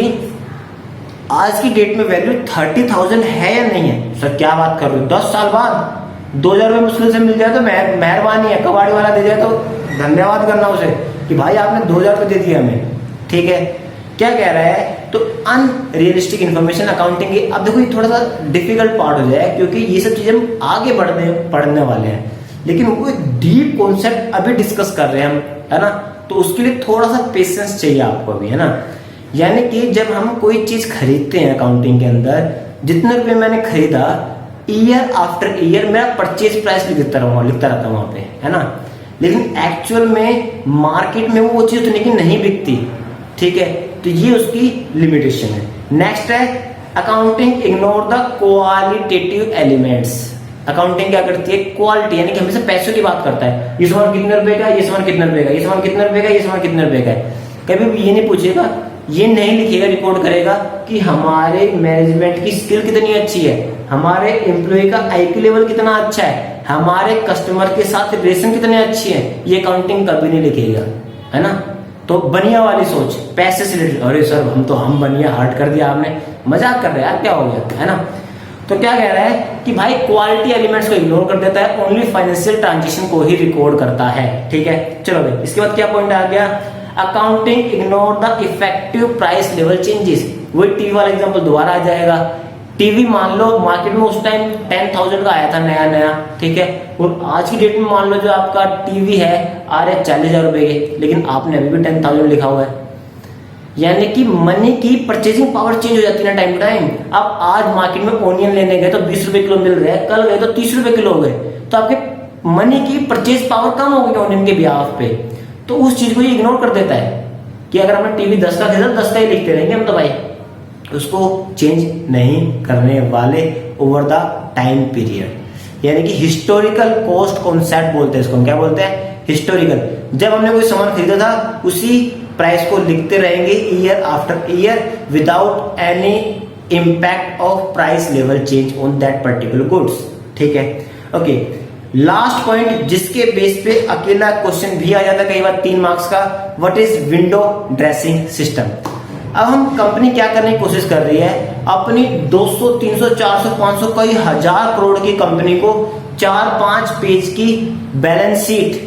आज की डेट में वैल्यू 30,000 है या नहीं है? सर क्या बात कर रहे हो, 10 साल बाद 2,000 रुपये मुश्किल से मिल जाए तो मेहरबानी है, कबाड़ी वाला दे जाए तो धन्यवाद करना उसे कि भाई आपने 2,000 रुपये दे दिया हमें, ठीक है। क्या कह रहा है, तो अनरियलिस्टिक इन्फॉर्मेशन अकाउंटिंग की। अब देखो ये थोड़ा सा डिफिकल्ट पार्ट हो जाए क्योंकि ये सब चीजें हम आगे पढ़ने वाले हैं, लेकिन वो एक डीप कॉन्सेप्ट अभी डिस्कस कर रहे हैं हम, है ना। तो उसके लिए थोड़ा सा पेशेंस चाहिए आपको अभी, है ना। यानी कि जब हम कोई चीज खरीदते हैं अकाउंटिंग के अंदर, जितने रुपए मैंने खरीदा, ईयर आफ्टर ईयर मेरा परचेज प्राइस भी लिखता रहता वहां पे, है ना। लेकिन एक्चुअल में मार्केट में वो चीज उतनी की नहीं बिकती, ठीक है। तो ये उसकी लिमिटेशन है। नेक्स्ट है accounting ignore the qualitative elements. Accounting क्या करती है, क्वालिटी, यानी कि हमेशा पैसों की बात करता है, ये सामान कितने रुपए का, ये सामान कितने रुपए का, ये सामान कितने रुपए का, ये सामान कितने रुपए का है। कभी भी ये नहीं पूछेगा, ये नहीं लिखेगा, रिकॉर्ड करेगा कि हमारे मैनेजमेंट की स्किल कितनी अच्छी है, हमारे एम्प्लॉय का आईक्यू लेवल कितना अच्छा है, हमारे कस्टमर के साथ रिलेशन कितने अच्छी है। ये अकाउंटिंग कभी नहीं लिखेगा, है ना। तो बनिया वाली सोच, पैसे से रिलेटेड, अरे सर हम बनिया हार्ड कर दिया आपने, मजाक कर रहे हैं यार, क्या हो गया, है ना। तो क्या कह रहा है कि भाई क्वालिटी एलिमेंट्स को इग्नोर कर देता है, ओनली फाइनेंशियल ट्रांजेक्शन को ही रिकॉर्ड करता है, ठीक है। चलो भाई, इसके बाद क्या पॉइंट आ गया, accounting ignore the effective price level changes. वही टीवी वाला एग्जांपल दोबारा आ जाएगा। टीवी मान लो मार्केट में उस टाइम 10,000 का आया था नया, ठीक है, और आज की डेट में मान लो जो आपका टीवी है आ रहे 40,000 रुपए के, लेकिन आपने अभी भी 10,000 लिखा हुआ है। यानी कि मनी की परचेजिंग पावर चेंज हो जाती है ना टाइम टू टाइम। आप आज मार्केट में ओनियन लेने गए तो 20 रुपए किलो मिल रहे हैं, कल गए तो 30 रुपए किलो हो गए, तो आपके मनी की परचेज पावर कम हो गई ओनियन के ब्याह पे। तो उस चीज को ये इग्नोर कर देता है कि अगर हमने टीवी 10 का खरीदा 10 का ही लिखते रहेंगे हम, तो भाई उसको चेंज नहीं करने वाले ओवर द टाइम पीरियड। यानी कि हिस्टोरिकल कॉस्ट कॉन्सेप्ट बोलते हैं इसको, क्या बोलते हैं, हिस्टोरिकल। जब हमने कोई सामान खरीदा था उसी प्राइस को लिखते रहेंगे year after year without any impact of price level change on that particular goods, ठीक है। ओके, लास्ट पॉइंट जिसके बेस पे अकेला क्वेश्चन भी आ जाता है कई बार 3 मार्क्स का, what is window dressing system. अब हम कंपनी क्या करने की कोशिश कर रही है, अपनी 200, 300, 400, 500 कई हजार करोड़ की कंपनी को 4-5 पेज की balance sheet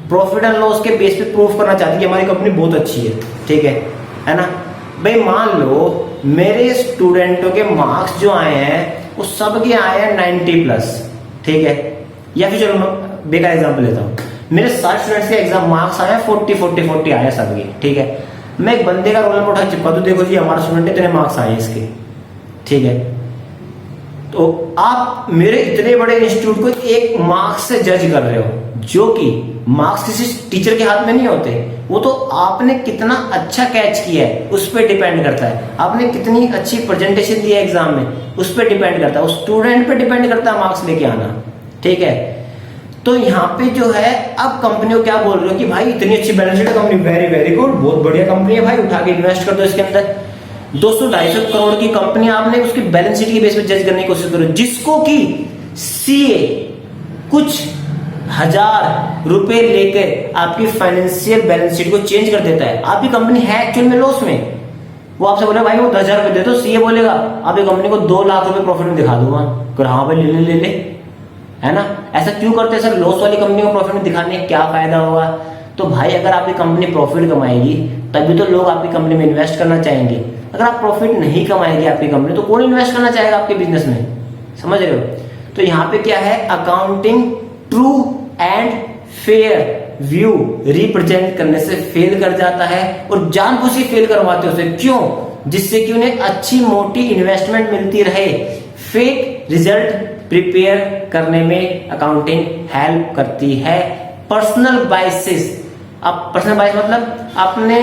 profit and loss के बेस पे प्रूफ करना चाहती है कि हमारी कंपनी बहुत अच्छी है, ठीक है ना। भाई मान लो मेरे स्टूडेंटों के मार्क्स जो आए हैं वो सबके आए हैं 90+, ठीक है। या फिर चलो मैं बेकार एग्जाम्पल लेता हूँ, मेरे सारे स्टूडेंट्स के एग्जाम मार्क्स आए 40 आए सबके, ठीक है। मैं एक बंदे का रोल नंबर उठा चिपका दूं, देखो जी हमारा स्टूडेंट इतने मार्क्स आए इसके, ठीक है। तो आप मेरे इतने बड़े इंस्टीट्यूट को एक मार्क्स से जज कर रहे हो, जो कि मार्क्स किसी टीचर के हाथ में नहीं होते, वो तो आपने कितना अच्छा कैच किया है उस पर डिपेंड करता है, आपने कितनी अच्छी प्रेजेंटेशन दी है एग्जाम में उस पर डिपेंड करता है, उस स्टूडेंट पे डिपेंड करता है मार्क्स लेके आना, ठीक है। तो यहाँ पे जो है अब कंपनी को क्या बोल रहे हो कि भाई इतनी अच्छी बैलेंस शीट है कंपनी, वेरी वेरी गुड, बहुत बढ़िया कंपनी है भाई, उठा के इन्वेस्ट कर दो इसके अंदर। 200-250 करोड़ की कंपनी आपने उसकी बैलेंस शीट के बेस पे जज करने की कोशिश करो, जिसको कि सीए कुछ हजार रुपए लेकर आपकी फाइनेंशियल बैलेंस शीट को चेंज कर देता है। आपकी कंपनी है एक्चुअल में लॉस में, वो आपसे बोले भाई वो 10,000 रुपए दे दो, सीए बोलेगा आपकी कंपनी को 2 लाख रुपए प्रॉफिट में दिखा दूंगा, हाँ भाई ले ले, है ना। ऐसा क्यों करते हैं सर, लॉस वाली कंपनी को प्रॉफिट में दिखाने का क्या फायदा होगा। तो भाई अगर आपकी कंपनी प्रॉफिट कमाएगी तभी तो लोग आपकी कंपनी में इन्वेस्ट करना चाहेंगे। अगर आप प्रॉफिट नहीं कमाएगी आपकी कंपनी तो कौन इन्वेस्ट करना चाहेगा आपके बिजनेस में, समझ रहे हो। तो यहाँ पे क्या है, accounting true and fair view represent करने से फेल कर जाता है और जानबूझ के फेल करवाते हैं उसे, क्यों, जिससे कि उन्हें अच्छी मोटी इन्वेस्टमेंट मिलती रहे, फेक रिजल्ट प्रिपेयर करने में अकाउंटिंग हेल्प करती है। पर्सनल बायसेस, अब पर्सनल बायस मतलब अपने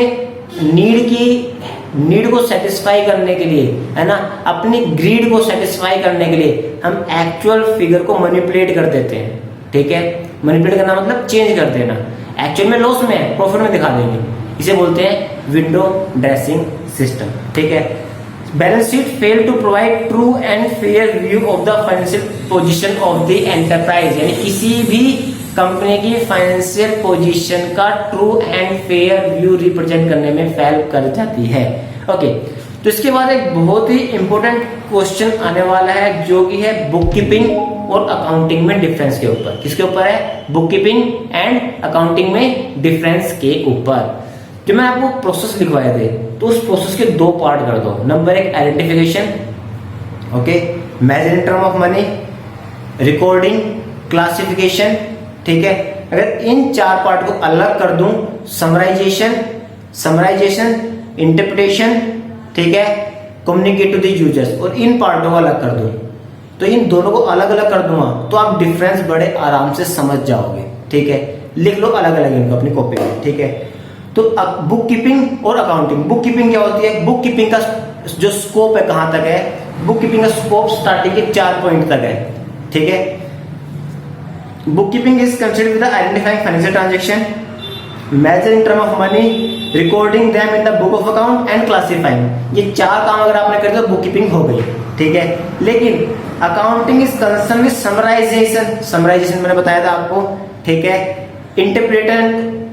नीड को सेटिस्फाई करने के लिए, है ना, अपनी ग्रीड को सेटिस्फाई करने के लिए हम एक्चुअल फिगर को मैनिपुलेट कर देते हैं। ठीक है, मैनिपुलेट करना मतलब चेंज कर देना, एक्चुअल में लॉस में है प्रॉफिट में दिखा देंगे, इसे बोलते हैं विंडो ड्रेसिंग सिस्टम। ठीक है, balance sheet fail to provide true and fair view of the financial position of the enterprise, यानी किसी भी कंपनी की फाइनेंशियल पोजीशन का true and fair view represent करने में फेल कर जाती है। ओके, तो इसके बाद एक बहुत ही इंपॉर्टेंट क्वेश्चन आने वाला है जो कि है बुक कीपिंग और अकाउंटिंग में डिफरेंस के ऊपर। किसके ऊपर है? बुक कीपिंग एंड अकाउंटिंग में डिफरेंस के ऊपर। जो मैं आपको प्रोसेस लिखवाए थे तो उस प्रोसेस के दो पार्ट कर दो। नंबर एक identification, okay, measure in term of money, recording, classification. ठीक है, अगर इन चार पार्ट को अलग कर दूं, समराइजेशन, इंटरप्रिटेशन, ठीक है, कम्युनिकेट टू द यूजर्स, और इन पार्टों को अलग कर दूं, तो इन दोनों को अलग अलग कर दूंगा तो आप डिफरेंस बड़े आराम से समझ जाओगे। ठीक है, लिख लो अलग अलग इनको अपनी कॉपी में। ठीक है, तो अब बुक कीपिंग और अकाउंटिंग। बुक कीपिंग क्या होती है? बुक कीपिंग का जो स्कोप है कहां तक है? बुक कीपिंग का स्कोप स्टार्टिंग के 4 पॉइंट तक है। ठीक है, bookkeeping is considered with the identifying financial transaction, measuring term of money, recording them in the book of account and classifying। ये 4 काम अगर आपने कर दिया तो बुककीपिंग हो गई। ठीक है, लेकिन accounting is concern with summarisation मैंने बताया था आपको। ठीक है, इंटरप्रिटेशन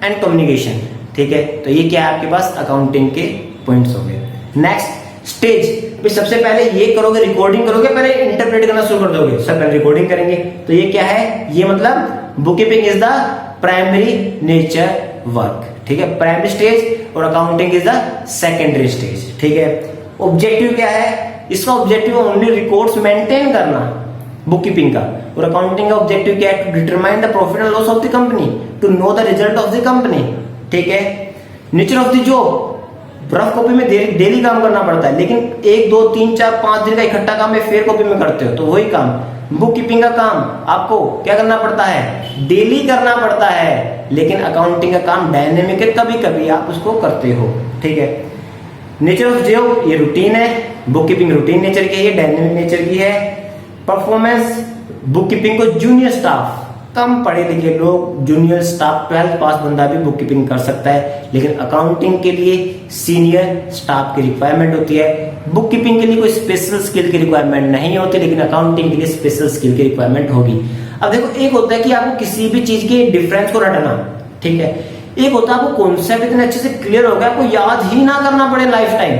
एंड कम्युनिकेशन। ठीक है, तो ये क्या है आपके पास अकाउंटिंग के पॉइंट्स हो गए। नेक्स्ट स्टेज, सबसे पहले ये करोगे, रिकॉर्डिंग करोगे, पहले इंटरप्रेट करना शुरू कर दोगे। सब पहले रिकॉर्डिंग करेंगे, तो ये क्या है? ये मतलब bookkeeping is the primary nature work. ठीक है, प्राइमरी स्टेज, और accounting is the secondary stage. ठीक है, ऑब्जेक्टिव क्या है इसका? ऑब्जेक्टिव ओनली रिकॉर्ड्स मेंटेन करना बुककीपिंग का, और अकाउंटिंग का ऑब्जेक्टिव क्या है? To determine the profit and loss of the company, to know the result of the company. ठीक है, nature of the job, rough copy में डेली काम करना पड़ता है, लेकिन 1 2 3 4 5 दिन का इकट्ठा काम है फेयर कॉपी में करते हो, तो वही काम बुक कीपिंग का काम आपको क्या करना पड़ता है? डेली करना पड़ता है। लेकिन अकाउंटिंग का काम डायनेमिक है, कभी कभी आप उसको करते हो। ठीक है, नेचर ऑफ जॉब, ये रूटीन है, बुक कीपिंग रूटीन नेचर की है, डायनेमिक नेचर की है। परफॉर्मेंस, बुक कीपिंग को जूनियर स्टाफ, कम पढ़े लिखे लोग, जूनियर स्टाफ, 12th पास बंदा भी बुक कीपिंग कर सकता है, लेकिन अकाउंटिंग के लिए सीनियर स्टाफ की रिक्वायरमेंट होती है। बुक कीपिंग के लिए कोई स्पेशल स्किल की रिक्वायरमेंट नहीं होती, लेकिन अकाउंटिंग के लिए स्पेशल स्किल की रिक्वायरमेंट होगी। अब देखो, एक होता है कि आपको किसी भी चीज के डिफरेंस को रटना, ठीक है, एक होता है आपको कॉन्सेप्ट इतने अच्छे से क्लियर हो गया आपको याद ही ना करना पड़े लाइफ टाइम,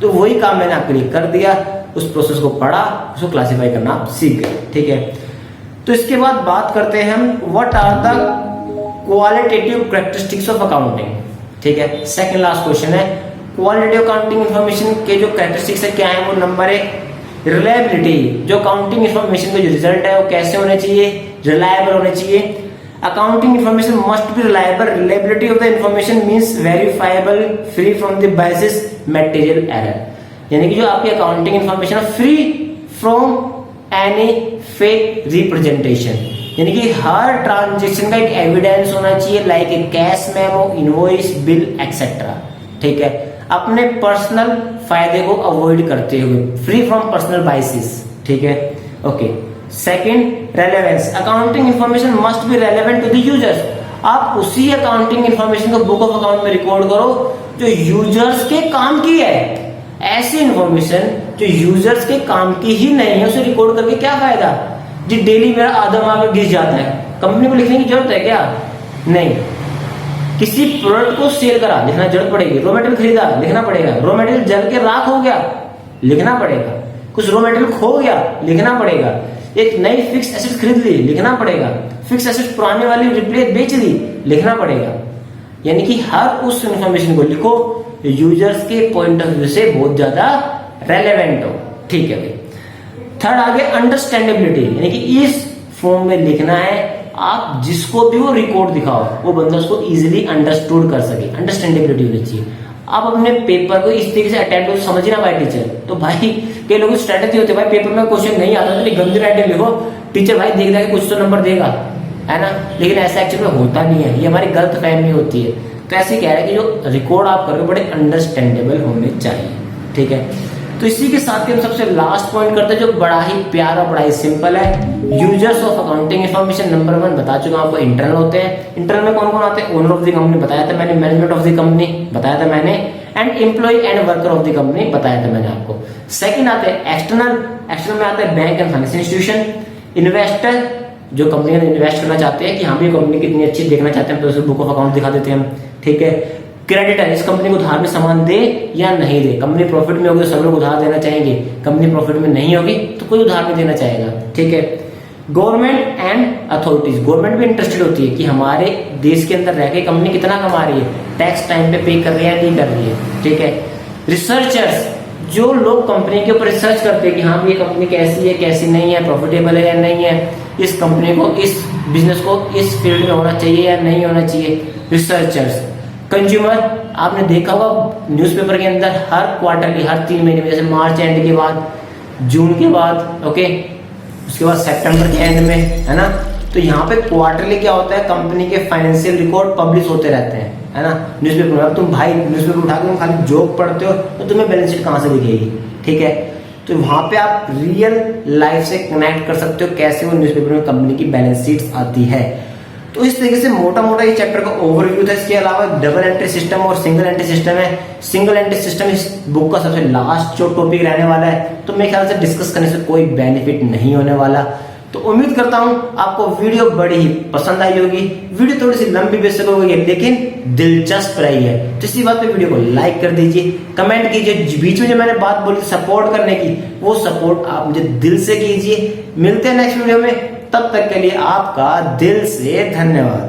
तो वही काम मैंने आपके लिए कर दिया, उस प्रोसेस को पढ़ा, उसको क्लासिफाई करना आप सीख गए। ठीक है, तो इसके बाद बात करते हैं हम what are the qualitative characteristics of accounting. ठीक है, सेकंड लास्ट क्वेश्चन है क्वालिटेटिव अकाउंटिंग इंफॉर्मेशन के जो कैरेक्टरिस्टिक्स है क्या है? वो नंबर 1 रिलायबिलिटी, जो अकाउंटिंग इंफॉर्मेशन के जो रिजल्ट है वो कैसे होने चाहिए? रिलायबल होने चाहिए। Accounting information must B reliable, reliability of the information means verifiable, free from the biases, material error, यानी कि जो आपकी अकाउंटिंग इंफॉर्मेशन है free from any fake representation, यानी कि हर ट्रांजेक्शन का एक एविडेंस होना चाहिए, like a cash memo, invoice, bill etcetera. ठीक है, अपने पर्सनल फायदे को अवॉइड करते हुए, फ्री फ्रॉम पर्सनल बायसेस। ठीक है, okay. Second, relevance, accounting information must be relevant to the users. आप उसी अकाउंटिंग इंफॉर्मेशन को बुक ऑफ अकाउंट में रिकॉर्ड करो जो यूजर्स के काम की है। ऐसी इंफॉर्मेशन जो यूजर्स के काम की ही नहीं है उसे रिकॉर्ड करके क्या फायदा? जी डेली मेरा आधा मार्केट गिर जाता है, कंपनी को लिखने की जरूरत है क्या? नहीं। किसी प्रोडक्ट को सेल करा, लिखना जरूरत पड़ेगी। रॉ मटेरियल खरीदा, लिखना पड़ेगा। रॉ मटेरियल जल के राख हो गया, लिखना पड़ेगा। कुछ रॉ मटेरियल खो गया, लिखना पड़ेगा। एक नई फिक्स एसेट खरीद ली, लिखना पड़ेगा। फिक्स एसेट पुराने वाली रिप्लेस बेच दी, लिखना पड़ेगा। यानी कि हर उस इंफॉर्मेशन को लिखो यूजर्स के पॉइंट ऑफ व्यू से बहुत ज्यादा रेलेवेंट हो। ठीक है भाई। थर्ड आगे अंडरस्टैंडेबिलिटी, यानी कि इस फॉर्म में लिखना है, आप जिसको भी वो रिकॉर्ड दिखाओ वो बंदा उसको इजीली अंडरस्टूड कर सके, अंडरस्टैंडेबिलिटी होनी चाहिए। आप अपने पेपर को इस तरीके से अटेम्प्ट को समझ ही ना पाए टीचर, तो भाई कई लोगों की स्ट्रेटेजी होती है, भाई पेपर में क्वेश्चन नहीं आता तो गंदी राइटिंग लिखो, टीचर भाई देख देगा कुछ तो नंबर देगा, है ना। लेकिन ऐसा एक्चुअली में होता नहीं है, ये हमारी गलत फहमी होती है। तो ऐसे कह रहा है कि जो रिकॉर्ड आप कर रहे हो बड़े अंडरस्टैंडेबल होने चाहिए, ठीक है। तो इसी के साथ ही हम सबसे लास्ट पॉइंट करते हैं जो बड़ा ही प्यारा, बड़ा ही सिंपल है। Users of accounting information number 1 बता चुका हूं आपको, इंटरनल होते हैं। इंटरनल में कौन कौन आते हैं? ओनर ऑफ द कंपनी बताया था मैंने, मैनेजमेंट ऑफ द कंपनी बताया था मैंने, and employ and worker of the company बताया था मैंने आपको। सेकंड आते हैं एक्सटर्नल, एक्सटर्नल में आते हैं bank and financial institution. Investor, जो कंपनी में इन्वेस्ट करना चाहते हैं कि हम ये कंपनी कितनी अच्छी देखना चाहते हैं तो उसे बुक ऑफ अकाउंट दिखा देते हैं हम, ठीक है। क्रेडिटर, इस कंपनी को उधार में सामान दे या नहीं दे, कंपनी प्रॉफिट में होगी तो सब लोग उधार देना चाहेंगे, कंपनी प्रॉफिट में नहीं होगी तो कोई उधार नहीं देना चाहेगा, ठीक है। गवर्नमेंट एंड अथॉरिटीज, गवर्नमेंट भी इंटरेस्टेड होती है कि हमारे देश के अंदर रह के कंपनी कितना कमा रही है, टैक्स टाइम पे पे कर रही है या नहीं कर रही है, ठीक है। रिसर्चर्स, जो लोग कंपनी के ऊपर रिसर्च करते हैं कि हाँ ये कंपनी कैसी है कैसी नहीं है, प्रॉफिटेबल है या नहीं है, इस कंपनी को, इस बिजनेस को इस फील्ड में होना चाहिए या नहीं होना चाहिए, रिसर्चर्स। कंज्यूमर, आपने देखा होगा न्यूज़पेपर के अंदर हर क्वार्टरली, हर 3 महीने में, जैसे मार्च एंड के बाद, जून के बाद, ओके, उसके बाद सितंबर के एंड में, है ना। तो यहाँ पे क्वार्टरली क्या होता है, कंपनी के फाइनेंशियल रिकॉर्ड पब्लिश होते रहते हैं, है ना, न्यूज़पेपर में। तुम भाई न्यूज़पेपर उठा के तुम खाली जोक पढ़ते हो तो तुम्हें बैलेंस शीट कहाँ से दिखेगी, ठीक है। तो वहां पे आप रियल लाइफ से कनेक्ट कर सकते हो कैसे वो न्यूज़पेपर में कंपनी की बैलेंस शीट्स आती है। तो इस तरीके से मोटा मोटा ये चैप्टर का ओवरव्यू था। इसके अलावा डबल एंट्री सिस्टम और सिंगल एंट्री सिस्टम है। सिंगल एंट्री सिस्टम इस बुक का सबसे लास्ट जो टॉपिक रहने वाला है, तो मेरे ख्याल से डिस्कस करने से कोई बेनिफिट नहीं होने वाला। तो उम्मीद करता हूं आपको वीडियो बड़ी ही पसंद आई होगी। वीडियो थोड़ी सी लंबी बेशक हो गई है लेकिन दिलचस्प रही है, तो इसी बात पे वीडियो को लाइक कर दीजिए, कमेंट कीजिए। बीच में जो मैंने बात बोली सपोर्ट करने की, वो सपोर्ट आप मुझे दिल से कीजिए। मिलते हैं नेक्स्ट वीडियो में, तब तक के लिए आपका दिल से धन्यवाद।